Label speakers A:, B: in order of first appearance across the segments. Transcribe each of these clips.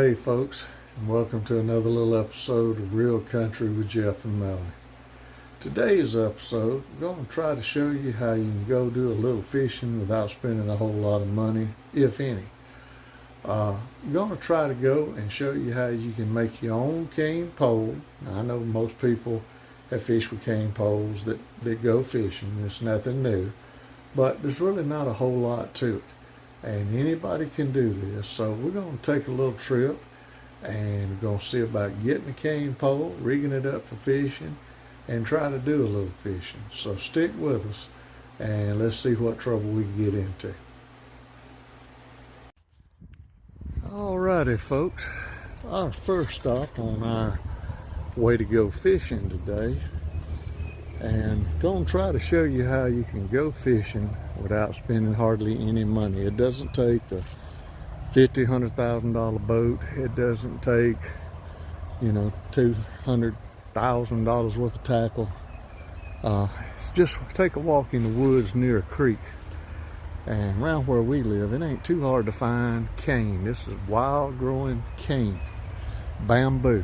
A: Hey folks, and welcome to another little episode of Real Country with Jeff and Melanie. Today's episode, we're going to try to show you how you can go do a little fishing without spending a whole lot of money, if any. We're going to try to go and show you how you can make your own cane pole. Now, I know most people have fished with cane poles that go fishing. It's nothing new, but there's really not a whole lot to it. And anybody can do this. So we're going to take a little trip and we're going to see about getting a cane pole, rigging it up for fishing, and try to do a little fishing. So stick with us and let's see what trouble we can get into. Alrighty folks, our first stop on our way to go fishing today, and going to try to show you how you can go fishing without spending hardly any money. It doesn't take a $50,000, $100,000 boat. It doesn't take, $200,000 worth of tackle. Just take a walk in the woods near a creek. And around where we live, it ain't too hard to find cane. This is wild growing cane, bamboo.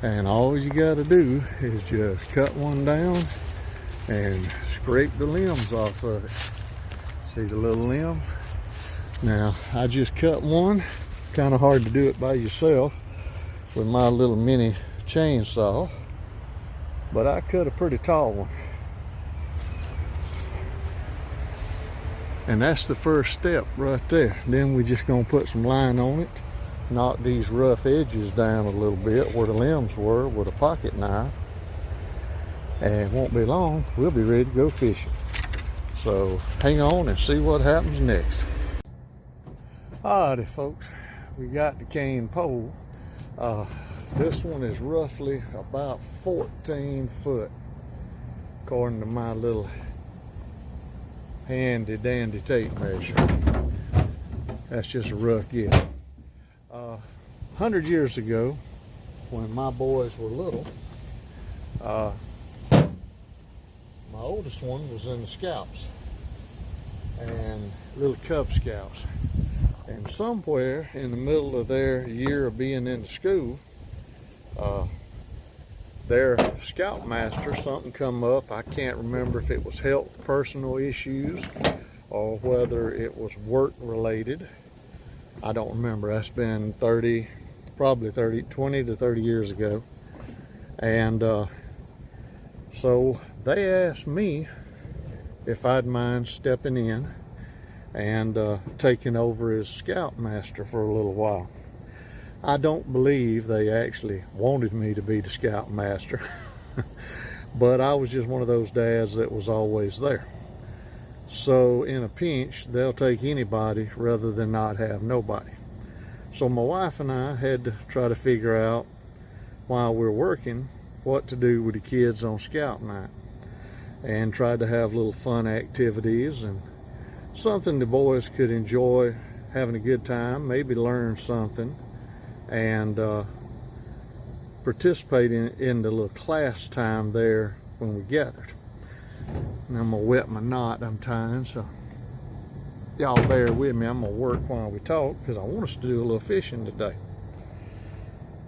A: And all you got to do is just cut one down and scrape the limbs off of it. See the little limbs? Now, I just cut one. Kind of hard to do it by yourself with my little mini chainsaw, but I cut a pretty tall one. And that's the first step right there. Then we just gonna put some line on it, knock these rough edges down a little bit where the limbs were with a pocket knife, and it won't be long, we'll be ready to go fishing. So hang on and see what happens next. Alrighty folks, we got the cane pole. This one is roughly about 14 foot according to my little handy dandy tape measure. That's just a rough guess. 100 years ago, when my boys were little, my oldest one was in the Scouts, and little Cub Scouts. And somewhere in the middle of their year of being in the school, their scoutmaster, something come up. I can't remember if it was health, personal issues, or whether it was work related. I don't remember. That's been 20 to 30 years ago. And so they asked me if I'd mind stepping in and taking over as scoutmaster for a little while. I don't believe they actually wanted me to be the scoutmaster, but I was just one of those dads that was always there. So in a pinch, they'll take anybody rather than not have nobody. So my wife and I had to try to figure out, while we're working, what to do with the kids on scout night, and tried to have little fun activities and something the boys could enjoy having a good time, maybe learn something, and participate in the little class time there when we gathered. And I'm gonna wet my knot I'm tying, so y'all bear with me. I'm gonna work while we talk because I want us to do a little fishing today.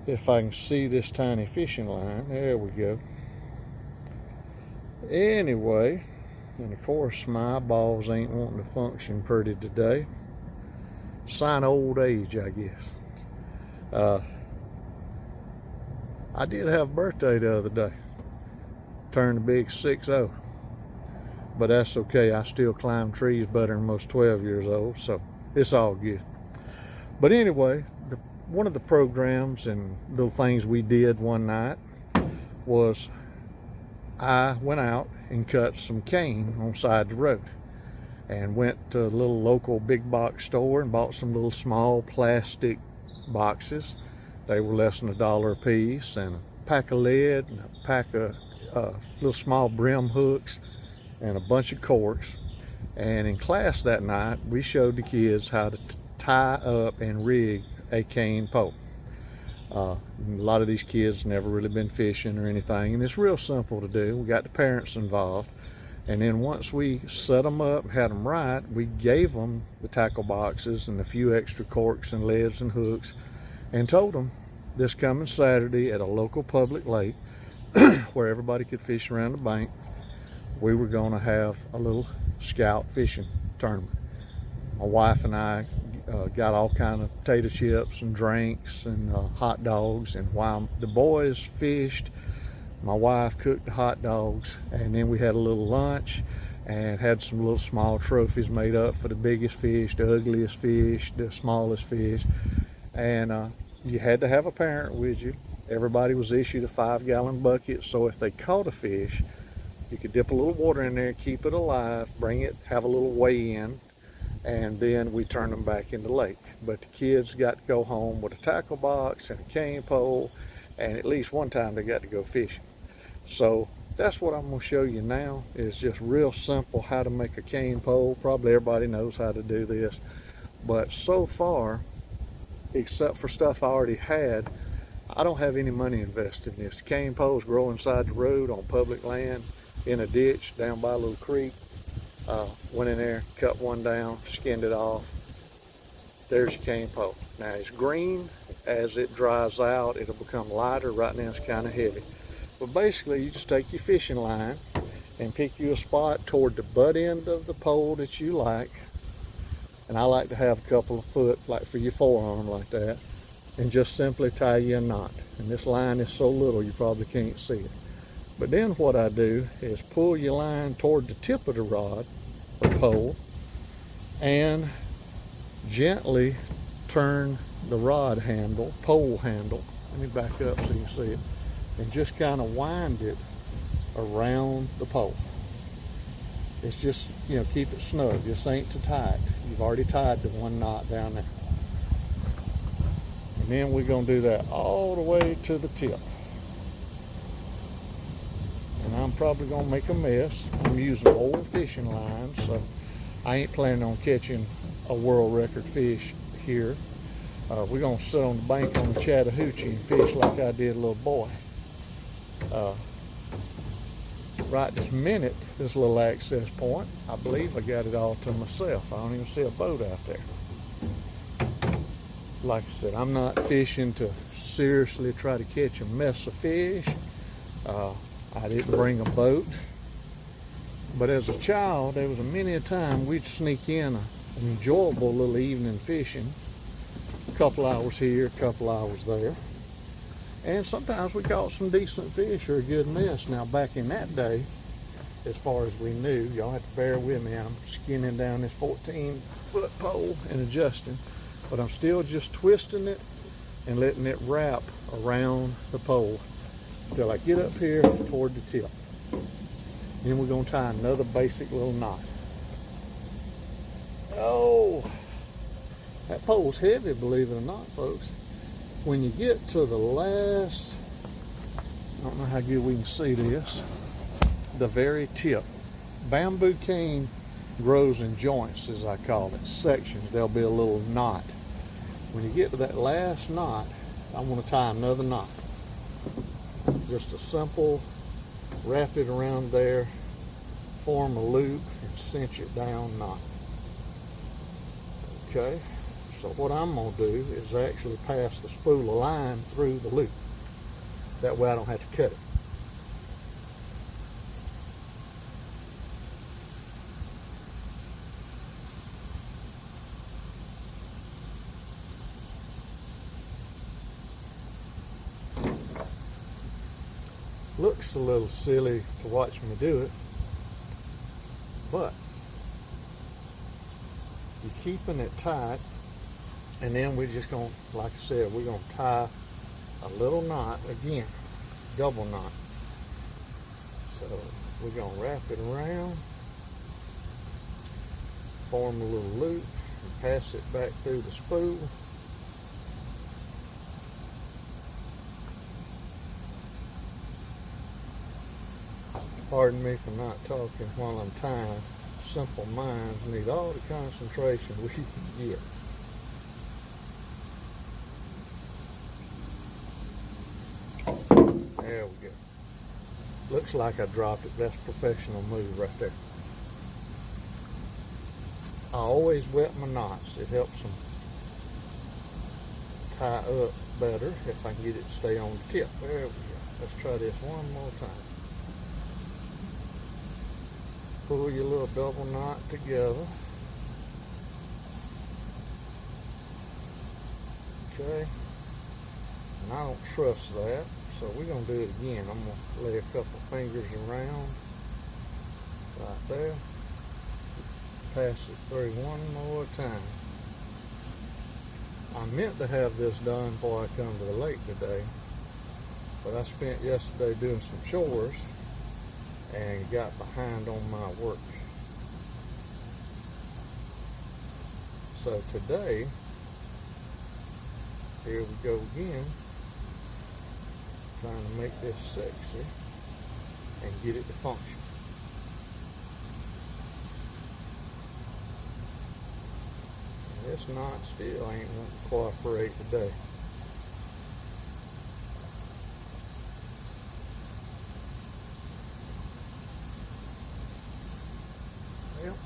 A: If I can see this tiny fishing line, there we go. Anyway, and of course my eyeballs ain't wanting to function pretty today. Sign of old age, I guess. I did have a birthday the other day. Turned a big 6-0. But that's okay. I still climb trees better than most 12 years old, so it's all good. But anyway, one of the programs and little things we did one night was I went out and cut some cane on the side of the road, and went to a little local big box store and bought some little small plastic boxes. They were less than $1 a piece, and a pack of lead and a pack of little small brim hooks and a bunch of corks. And in class that night, we showed the kids how to tie up and rig a cane pole. A lot of these kids never really been fishing or anything, and it's real simple to do. We got the parents involved, and then once we set them up, had them right, we gave them the tackle boxes and a few extra corks and leads and hooks, and told them this coming Saturday at a local public lake where everybody could fish around the bank, we were going to have a little scout fishing tournament. My wife and I got all kind of potato chips and drinks and hot dogs, and while the boys fished, my wife cooked the hot dogs, and then we had a little lunch and had some little small trophies made up for the biggest fish, the ugliest fish, the smallest fish. And you had to have a parent with you. Everybody was issued a 5-gallon bucket, so if they caught a fish, you could dip a little water in there, keep it alive, bring it, have a little weigh in, and then we turned them back in the lake. But the kids got to go home with a tackle box and a cane pole, and at least one time they got to go fishing. So that's what I'm going to show you now, is just real simple how to make a cane pole. Probably everybody knows how to do this, but so far, except for stuff I already had, I don't have any money invested in this. The cane poles grow inside the road on public land in a ditch down by a little creek. Went in there, cut one down, skinned it off. There's your cane pole. Now it's green. As it dries out, it'll become lighter. Right now it's kind of heavy. But basically, you just take your fishing line and pick you a spot toward the butt end of the pole that you like. And I like to have a couple of foot, like for your forearm like that, and just simply tie you a knot. And this line is so little you probably can't see it. But then what I do is pull your line toward the tip of the rod or pole and gently turn the rod handle, pole handle, let me back up so you can see it, and just kind of wind it around the pole. It's just, keep it snug. This ain't too tight. You've already tied the one knot down there. And then we're going to do that all the way to the tip. And I'm probably going to make a mess. I'm using old fishing lines, so I ain't planning on catching a world record fish here. We're going to sit on the bank on the Chattahoochee and fish like I did a little boy. Right this minute, this little access point, I believe I got it all to myself. I don't even see a boat out there. Like I said, I'm not fishing to seriously try to catch a mess of fish. I didn't bring a boat. But as a child, there was many a time we'd sneak in an enjoyable little evening fishing. A couple hours here, a couple hours there. And sometimes we caught some decent fish or a good mess. Now back in that day, as far as we knew, y'all have to bear with me, I'm skinning down this 14-foot pole and adjusting, but I'm still just twisting it and letting it wrap around the pole until I get up here toward the tip. Then we're going to tie another basic little knot. Oh, that pole's heavy, believe it or not, folks. When you get to the last, I don't know how good we can see this, the very tip. Bamboo cane grows in joints, as I call it, sections. There'll be a little knot. When you get to that last knot, I want to tie another knot. Just a simple, wrap it around there, form a loop, and cinch it down knot. Okay? So what I'm going to do is actually pass the spool of line through the loop. That way I don't have to cut it. Looks a little silly to watch me do it, but you're keeping it tight. And then we're just going to, like I said, we're going to tie a little knot again, double knot. So we're going to wrap it around, form a little loop, and pass it back through the spool. Pardon me for not talking while I'm tying. Simple minds need all the concentration we can get. There we go. Looks like I dropped it. That's a professional move right there. I always wet my knots. It helps them tie up better if I can get it to stay on the tip. There we go. Let's try this one more time. Pull your little double knot together. Okay. And I don't trust that, so we're going to do it again. I'm going to lay a couple fingers around right there. Pass it through one more time. I meant to have this done before I come to the lake today, but I spent yesterday doing some chores and got behind on my work. So today, here we go again, trying to make this sexy and get it to function. And this knot still ain't wanting to cooperate today. Well,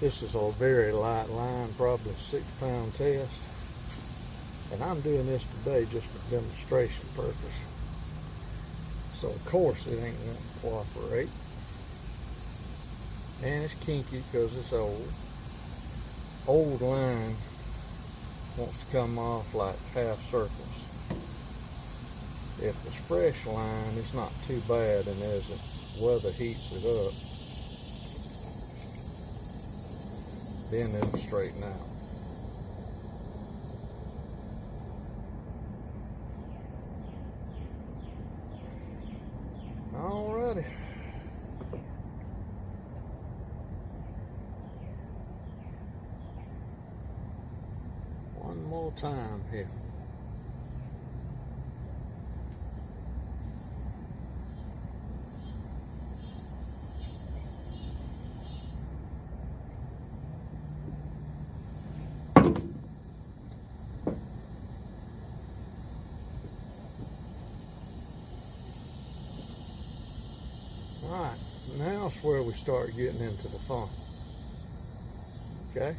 A: this is a very light line, probably a 6-pound test. And I'm doing this today just for demonstration purpose. So of course it ain't going to cooperate. And it's kinky because it's old. Old line wants to come off like half circles. If it's fresh line, it's not too bad, and as the weather heats it up, then it'll straighten out. Alrighty. One more time here. Alright, now is where we start getting into the fun. Okay?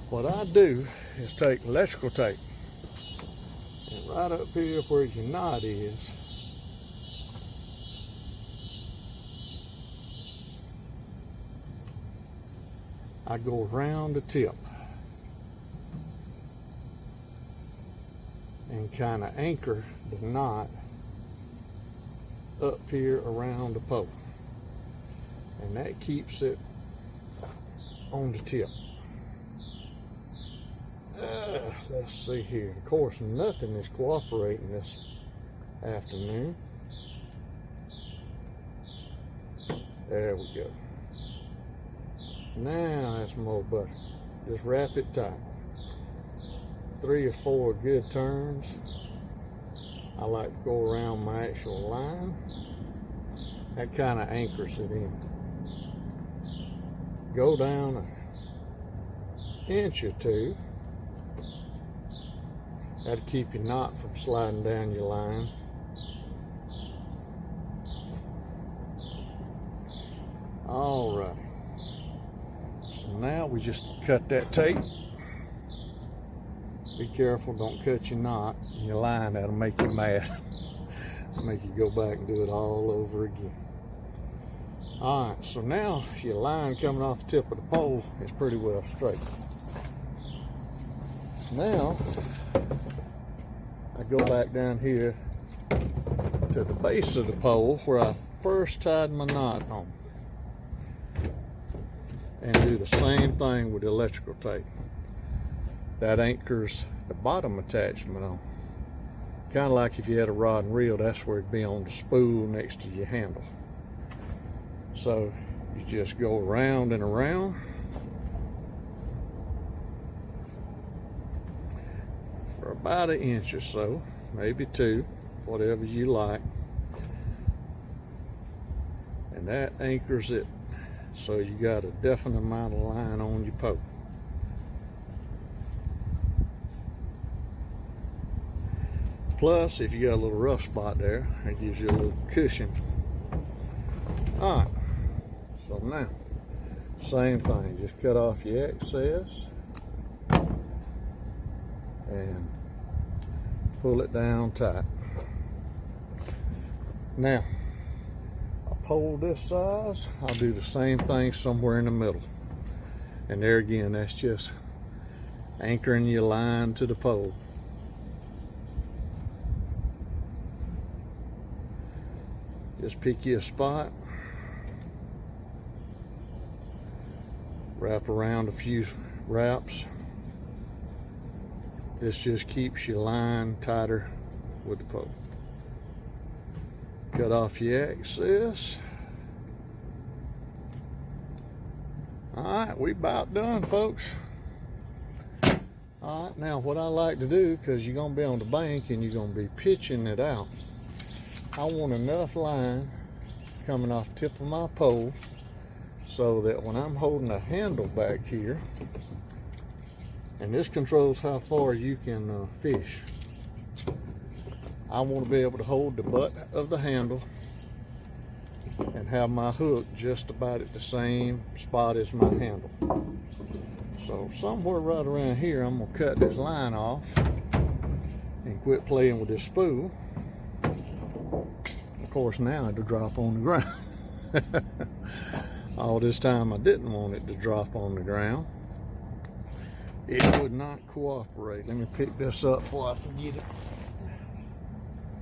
A: What I do is take electrical tape, and right up here where your knot is, I go around the tip and kind of anchor the knot up here around the pole, and that keeps it on the tip. Let's see here. Of course, nothing is cooperating this afternoon. There we go. Now that's more butter. Just wrap it tight. 3 or 4 good turns. I like to go around my actual line. That kind of anchors it in. Go down an inch or two. That'll keep your knot from sliding down your line. Alright. So now we just cut that tape. Be careful, don't cut your knot in your line. That'll make you mad. Make you go back and do it all over again. Alright, so now your line coming off the tip of the pole is pretty well straight. Now, I go back down here to the base of the pole where I first tied my knot on, and do the same thing with the electrical tape. That anchors the bottom attachment on. Kind of like if you had a rod and reel, that's where it'd be on the spool next to your handle. So you just go around and around. For about 1 inch or so, maybe 2, whatever you like. And that anchors it so you got a definite amount of line on your pole. Plus, if you got a little rough spot there, it gives you a little cushion. Alright, so now, same thing, just cut off your excess. and pull it down tight. Now, a pole this size, I'll do the same thing somewhere in the middle. And there again, that's just anchoring your line to the pole. Just pick you a spot, wrap around a few wraps. This just keeps your line tighter with the pole. Cut off your excess. Alright, we about done, folks. Alright, now what I like to do, because you're going to be on the bank and you're going to be pitching it out, I want enough line coming off the tip of my pole so that when I'm holding the handle back here, and this controls how far you can fish, I want to be able to hold the butt of the handle and have my hook just about at the same spot as my handle. So somewhere right around here, I'm going to cut this line off and quit playing with this spool. Of course, now it'll drop on the ground. All this time I didn't want it to drop on the ground. It would not cooperate. Let me pick this up before I forget it.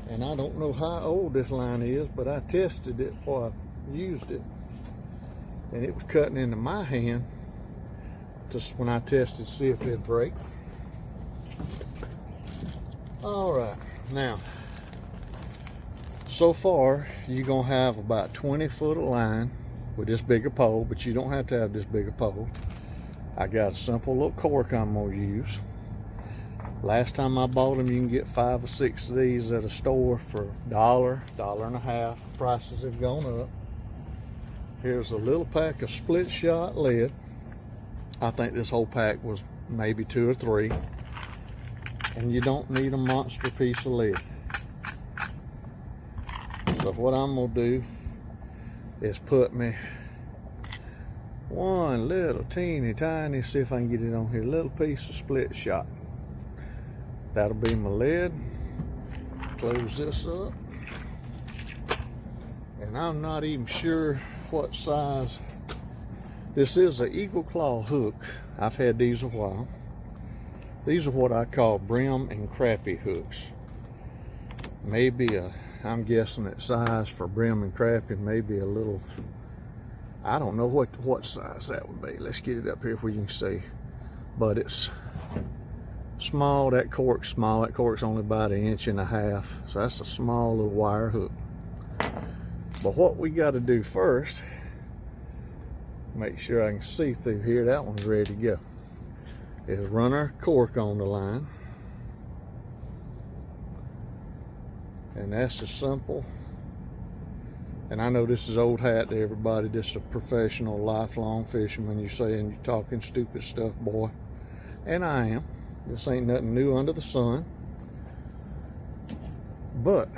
A: And I don't know how old this line is, but I tested it before I used it. And it was cutting into my hand just when I tested to see if it'd break. All right, now, so far, you're gonna have about 20 foot of line with this bigger pole, but you don't have to have this bigger pole. I got a simple little cork I'm gonna use. Last time I bought them, you can get 5 or 6 of these at a store for $1, $1.50. Prices have gone up. Here's a little pack of split shot lead. I think this whole pack was maybe 2 or 3. And you don't need a monster piece of lead. So what I'm gonna do is put me one little teeny tiny, see if I can get it on here, little piece of split shot. That'll be my lead. Close this up. And I'm not even sure what size. This is an Eagle Claw hook. I've had these a while. These are what I call brim and crappie hooks. Maybe I'm guessing that size for brim and crappie, maybe a little, I don't know what size that would be. Let's get it up here where you can see. But it's small. That cork's small. That cork's only about 1.5 inches. So that's a small little wire hook. But what we got to do first, make sure I can see through here, that one's ready to go, is run our cork on the line. And that's as simple. And I know this is old hat to everybody. This is a professional, lifelong fisherman. You're saying you're talking stupid stuff, boy. And I am. This ain't nothing new under the sun. But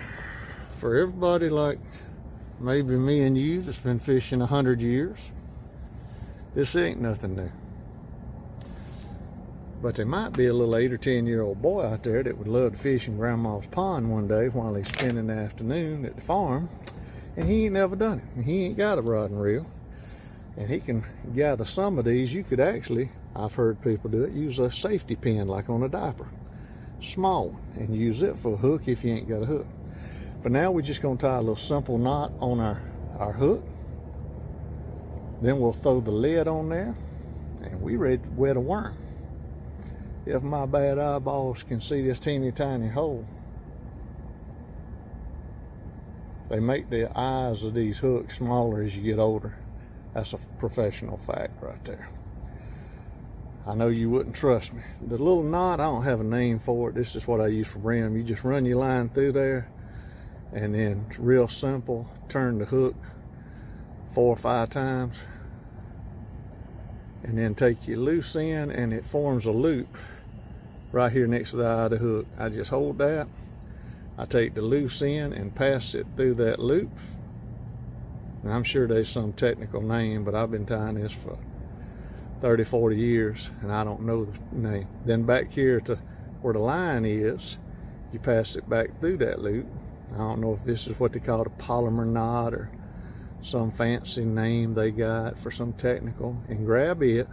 A: for everybody like maybe me and you that's been fishing 100 years, this ain't nothing new. But there might be a little 8 or 10-year-old boy out there that would love to fish in Grandma's pond one day while he's spending the afternoon at the farm, and he ain't never done it. And he ain't got a rod and reel, and he can gather some of these. You could actually, I've heard people do it, use a safety pin like on a diaper, small one, and use it for a hook if you ain't got a hook. But now we're just gonna tie a little simple knot on our hook. Then we'll throw the lead on there, and we ready to wet a worm. If my bad eyeballs can see this teeny tiny hole. They make the eyes of these hooks smaller as you get older. That's a professional fact right there. I know you wouldn't trust me. The little knot, I don't have a name for it. This is what I use for brim. You just run your line through there, and then real simple, turn the hook 4 or 5 times, and then take your loose end, and it forms a loop right here next to the eye of the hook. I just hold that, I take the loose end and pass it through that loop. And I'm sure there's some technical name, but I've been tying this for 30, 40 years, and I don't know the name. Then back here to where the line is, you pass it back through that loop. I don't know if this is what they call a polymer knot or some fancy name they got for some technical, and grab it,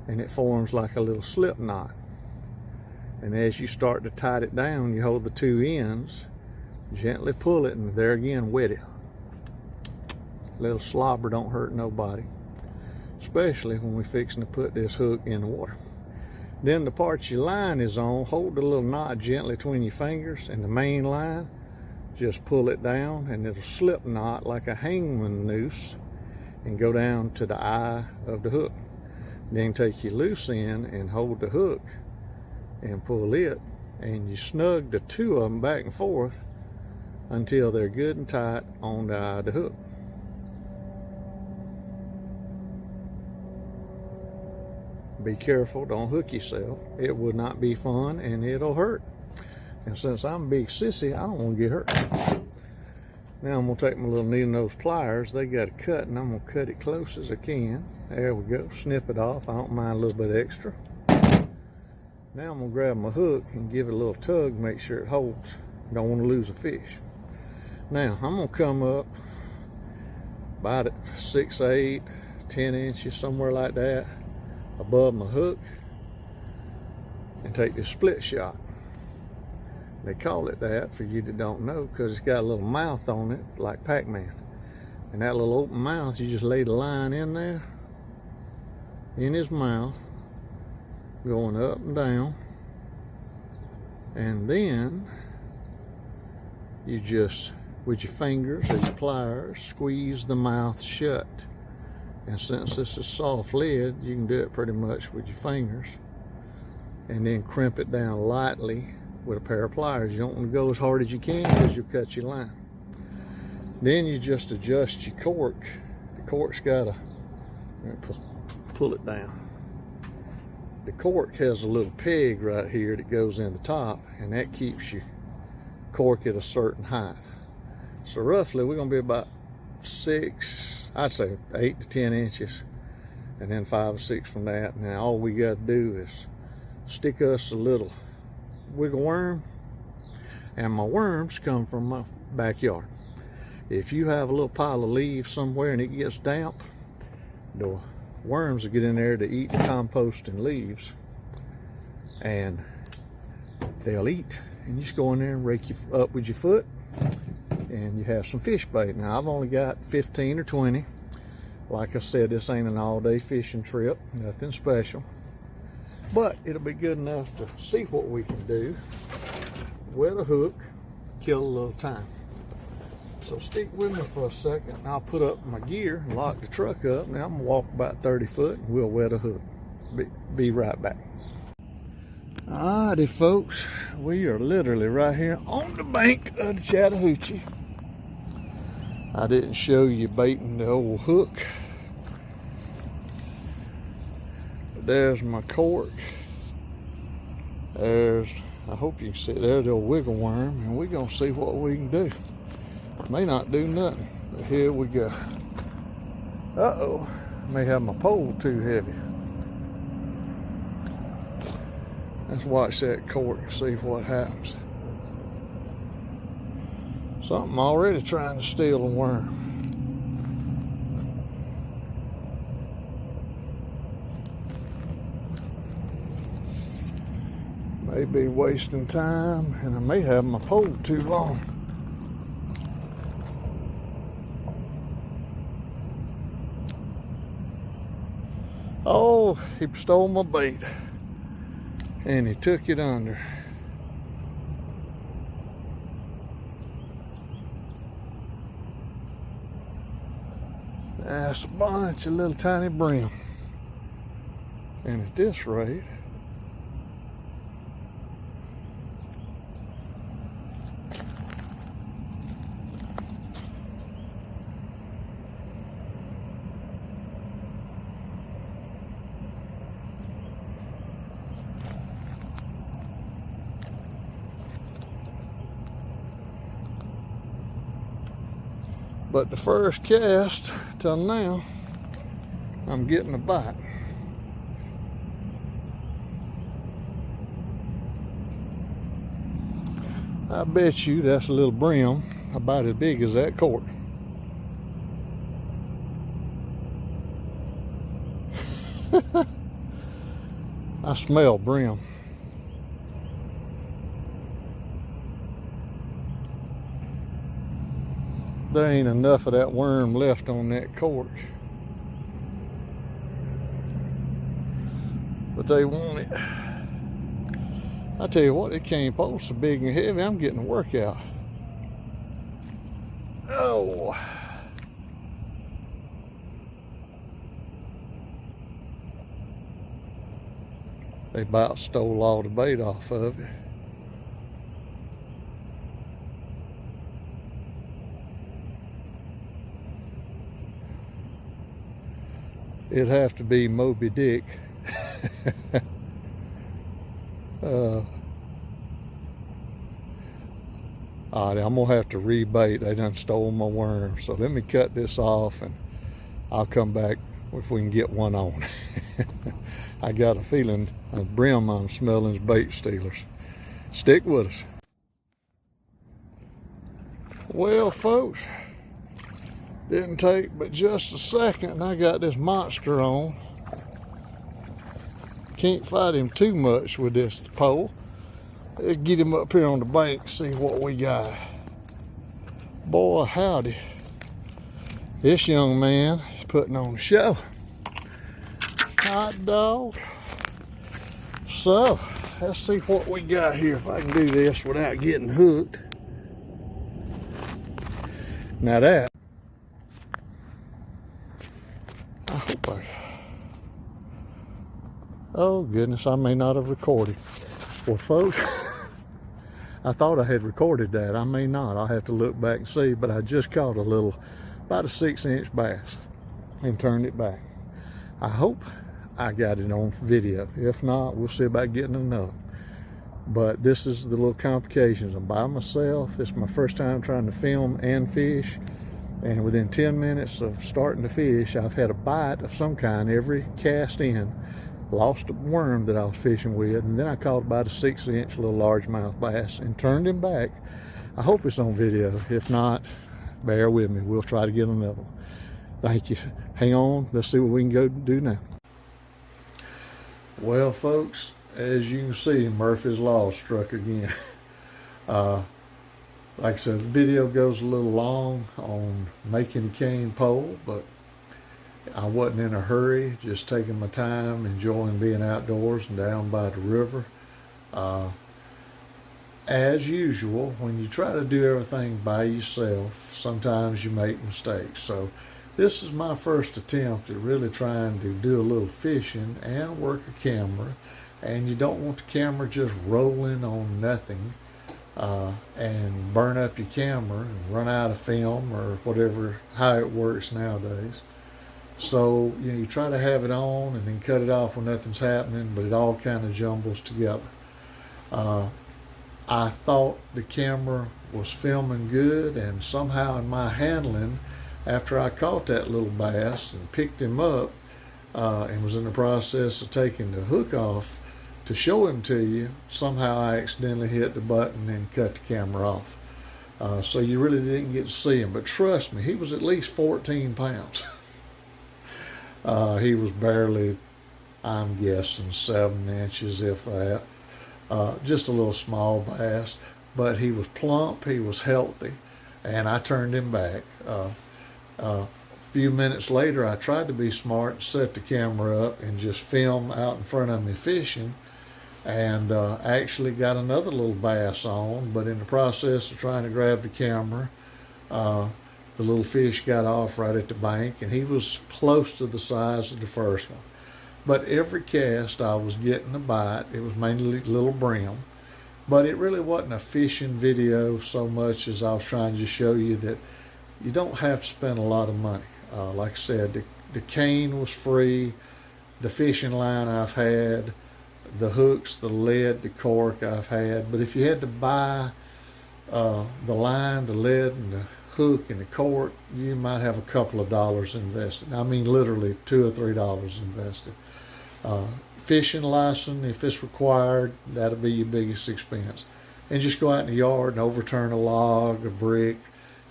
A: and it forms like a little slip knot. And as you start to tighten it down, you hold the two ends, gently pull it, and there again, wet it. Little slobber don't hurt nobody, especially when we're fixing to put this hook in the water. Then the part your line is on, hold the little knot gently between your fingers and the main line. Just pull it down, and it'll slip knot like a hangman noose and go down to the eye of the hook. Then take your loose end and hold the hook and pull it, and you snug the two of them back and forth until they're good and tight on the eye of the hook. Be careful, don't hook yourself. It would not be fun and it'll hurt. And since I'm a big sissy, I don't want to get hurt. Now I'm going to take my little needle nose pliers. They got a cut, and I'm going to cut it close as I can. There we go. Snip it off. I don't mind a little bit extra. Now I'm going to grab my hook and give it a little tug, make sure it holds. Don't want to lose a fish. Now I'm going to come up about 6, 8, 10 inches, somewhere like that, above my hook, and take this split shot. They call it that, for you that don't know, because it's got a little mouth on it like Pac-Man. And that little open mouth, you just lay the line in there, in his mouth, going up and down, and then you just, with your fingers or your pliers, squeeze the mouth shut. And since this is soft lead, you can do it pretty much with your fingers, and then crimp it down lightly with a pair of pliers. You don't want to go as hard as you can, because you'll cut your line. Then you just adjust your cork. The cork's got a, pull it down. The cork has a little peg right here that goes in the top, and that keeps your cork at a certain height. So roughly we're going to be about 6, I'd say 8 to 10 inches, and then 5 or 6 from that. Now all we got to do is stick us a little wiggle worm, and my worms come from my backyard. If you have a little pile of leaves somewhere and it gets damp, the worms will get in there to eat the compost and leaves, and they'll eat. And you just go in there and rake you up with your foot, and you have some fish bait. Now I've only got 15 or 20. Like I said, this ain't an all-day fishing trip, nothing special. But it'll be good enough to see what we can do. Wet a hook, kill a little time. So stick with me for a second, and I'll put up my gear and lock the truck up. Now I'm gonna walk about 30 foot and we'll wet a hook. Be right back. Alrighty folks, we are literally right here on the bank of the Chattahoochee. I didn't show you baiting the old hook. There's my cork. There's, I hope you can see, there's the old wiggle worm, and we're gonna see what we can do. May not do nothing, but here we go. Uh-oh, may have my pole too heavy. Let's watch that cork and see what happens. Something already trying to steal a worm. May be wasting time, and I may have my pole too long. Oh, he stole my bait, and he took it under. That's a bunch of little tiny brim. And at this rate, but the first cast till now, I'm getting a bite. I bet you that's a little brim about as big as that quart. I smell brim. There ain't enough of that worm left on that cork. But they want it. I tell you what, it came pole so big and heavy, I'm getting a workout. Oh. They about stole all the bait off of it. It'd have to be Moby Dick. Alright, I'm gonna have to rebait. They done stole my worm. So let me cut this off and I'll come back if we can get one on. I got a feeling a brim I'm smelling is bait stealers. Stick with us. Well, folks, didn't take but just a second and I got this monster on. Can't fight him too much with this pole. Let's get him up here on the bank, see what we got. Boy, howdy. This young man is putting on a show. Hot dog. So, let's see what we got here, if I can do this without getting hooked. Now that, I hope oh goodness, I may not have recorded. Well, folks, I thought I had recorded that. I may not. I'll have to look back and see, but I just caught a little, about a 6-inch bass and turned it back. I hope I got it on video. If not, we'll see about getting another. But this is the little complications. I'm by myself. It's my first time trying to film and fish. And within 10 minutes of starting to fish, I've had a bite of some kind every cast in. Lost a worm that I was fishing with, and then I caught about a 6-inch little largemouth bass and turned him back. I hope it's on video. If not, bear with me. We'll try to get another one. Thank you. Hang on. Let's see what we can go do now. Well, folks, as you can see, Murphy's Law struck again. Like I said, the video goes a little long on making a cane pole, but I wasn't in a hurry, just taking my time, enjoying being outdoors and down by the river. As usual, when you try to do everything by yourself, sometimes you make mistakes. So this is my first attempt at really trying to do a little fishing and work a camera. And you don't want the camera just rolling on nothing and burn up your camera and run out of film or whatever, how it works nowadays. So, you know, you try to have it on and then cut it off when nothing's happening, but it all kind of jumbles together. I thought the camera was filming good, and somehow in my handling, after I caught that little bass and picked him up and was in the process of taking the hook off to show him to you, somehow I accidentally hit the button and cut the camera off. So you really didn't get to see him, but trust me, he was at least 14 pounds. He was barely, I'm guessing, 7 inches, if that. Just a little small bass, but he was plump, he was healthy, and I turned him back. A few minutes later, I tried to be smart, set the camera up, and just film out in front of me fishing, and actually got another little bass on, but in the process of trying to grab the camera, the little fish got off right at the bank, and he was close to the size of the first one. But every cast I was getting a bite. It was mainly little brim, but it really wasn't a fishing video so much as I was trying to show you that you don't have to spend a lot of money. Like I said, the cane was free, the fishing line I've had, the hooks, the lead, the cork I've had, but if you had to buy the line, the lead, and the hook and the cork, you might have a couple of dollars invested. I mean literally $2 or $3 invested. Fishing license, if it's required, that'll be your biggest expense. and just go out in the yard and overturn a log, a brick,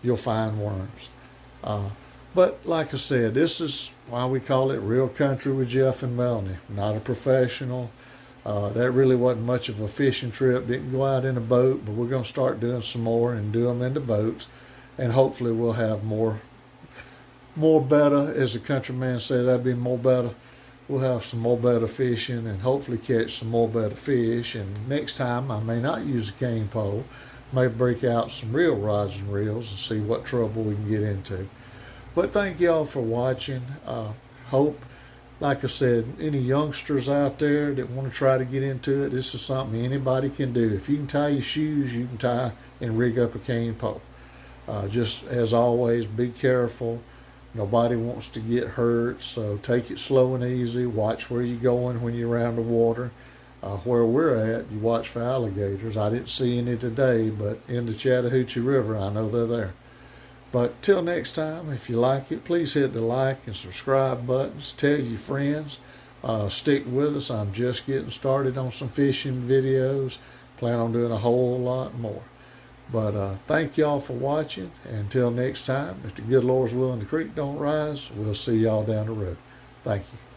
A: you'll find worms. But like I said, this is why we call it Real Country with Jeff and Melanie. Not a professional. That really wasn't much of a fishing trip. Didn't go out in a boat, but we're going to start doing some more and do them in the boats. And hopefully we'll have more better, as the countryman said, that'd be more better. We'll have some more better fishing and hopefully catch some more better fish. And next time I may not use a cane pole. May break out some real rods and reels and see what trouble we can get into. But thank y'all for watching. Hope, like I said, any youngsters out there that want to try to get into it, this is something anybody can do. If you can tie your shoes, you can tie and rig up a cane pole. Just as always, be careful. Nobody wants to get hurt, so take it slow and easy. Watch where you're going when you're around the water. Where we're at, you watch for alligators. I didn't see any today, but in the Chattahoochee River, I know they're there. But till next time, if you like it, please hit the like and subscribe buttons. Tell your friends. Stick with us. I'm just getting started on some fishing videos. Plan on doing a whole lot more. But thank y'all for watching. Until next time, if the good Lord's willing, the creek don't rise, we'll see y'all down the road. Thank you.